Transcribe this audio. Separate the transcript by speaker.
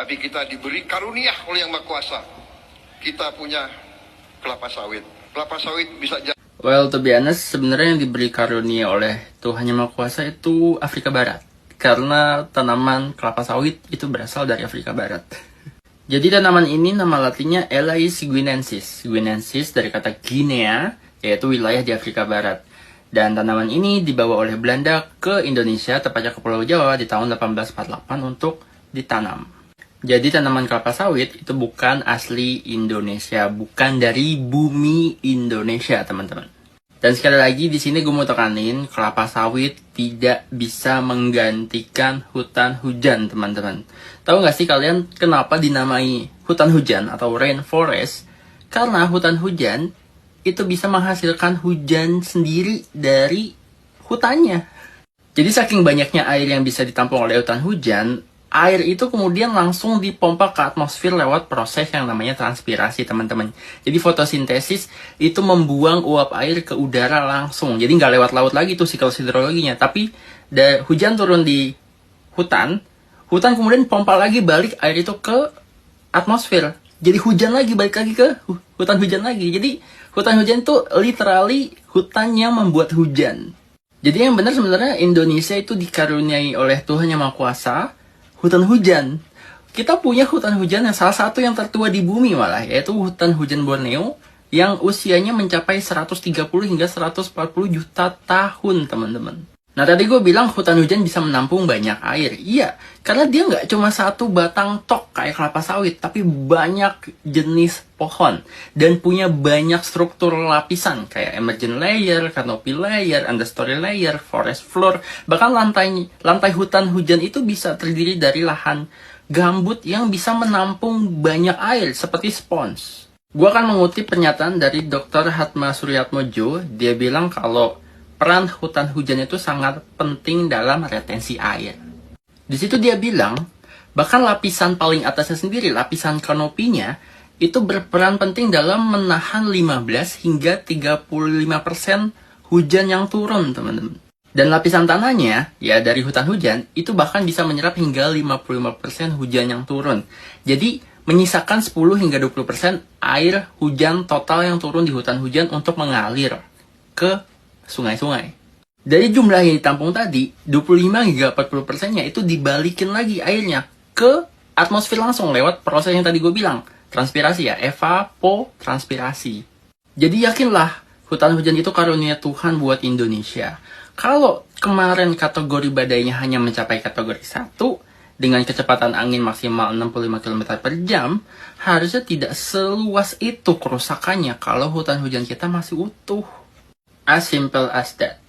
Speaker 1: Tapi kita diberi karunia oleh Yang Maha Kuasa. Kita punya kelapa sawit. Kelapa sawit bisa jadi.
Speaker 2: Well, to be honest, sebenarnya yang diberi karunia oleh Tuhan Yang Maha Kuasa itu Afrika Barat. Karena tanaman kelapa sawit itu berasal dari Afrika Barat. Jadi tanaman ini nama latinnya Elais guinensis. Guinensis dari kata Guinea, yaitu wilayah di Afrika Barat. Dan tanaman ini dibawa oleh Belanda ke Indonesia, tepatnya ke Pulau Jawa di tahun 1848 untuk ditanam. Jadi tanaman kelapa sawit itu bukan asli Indonesia, bukan dari bumi Indonesia, teman-teman. Dan sekali lagi di sini gue mau tekanin, kelapa sawit tidak bisa menggantikan hutan hujan, teman-teman. Tahu nggak sih kalian kenapa dinamai hutan hujan atau rainforest? Karena hutan hujan itu bisa menghasilkan hujan sendiri dari hutannya. Jadi saking banyaknya air yang bisa ditampung oleh hutan hujan, air itu kemudian langsung dipompa ke atmosfer lewat proses yang namanya transpirasi, teman-teman. Jadi fotosintesis itu membuang uap air ke udara langsung. Jadi nggak lewat laut lagi tuh siklus hidrologinya. Tapi hujan turun di hutan kemudian pompa lagi balik air itu ke atmosfer. Jadi hujan lagi, balik lagi ke hutan hujan lagi. Jadi hutan hujan itu literally hutannya membuat hujan. Jadi yang benar sebenarnya Indonesia itu dikaruniai oleh Tuhan Yang Maha Kuasa hutan hujan. Kita punya hutan hujan yang salah satu yang tertua di bumi malah, yaitu hutan hujan Borneo yang usianya mencapai 130 hingga 140 juta tahun, teman-teman. Nah, tadi gue bilang hutan hujan bisa menampung banyak air. Iya, karena dia nggak cuma satu batang tok kayak kelapa sawit, tapi banyak jenis pohon. Dan punya banyak struktur lapisan, kayak emergent layer, canopy layer, understory layer, forest floor. Bahkan lantai hutan hujan itu bisa terdiri dari lahan gambut yang bisa menampung banyak air, seperti spons. Gue akan mengutip pernyataan dari Dr. Hatma Suryatmojo. Dia bilang kalau peran hutan hujan itu sangat penting dalam retensi air. Di situ dia bilang, bahkan lapisan paling atasnya sendiri, lapisan kanopinya, itu berperan penting dalam menahan 15 hingga 35% hujan yang turun, teman-teman. Dan lapisan tanahnya, ya dari hutan hujan, itu bahkan bisa menyerap hingga 55% hujan yang turun. Jadi, menyisakan 10 hingga 20% air hujan total yang turun di hutan hujan untuk mengalir ke sungai-sungai. Dari jumlah yang ditampung tadi, 25 hingga 40%-nya itu dibalikin lagi airnya ke atmosfer langsung lewat proses yang tadi gue bilang. Transpirasi ya, evapotranspirasi. Jadi yakinlah, hutan hujan itu karunia Tuhan buat Indonesia. Kalau kemarin kategori badainya hanya mencapai kategori 1, dengan kecepatan angin maksimal 65 km per jam, harusnya tidak seluas itu kerusakannya kalau hutan hujan kita masih utuh. As simple as that.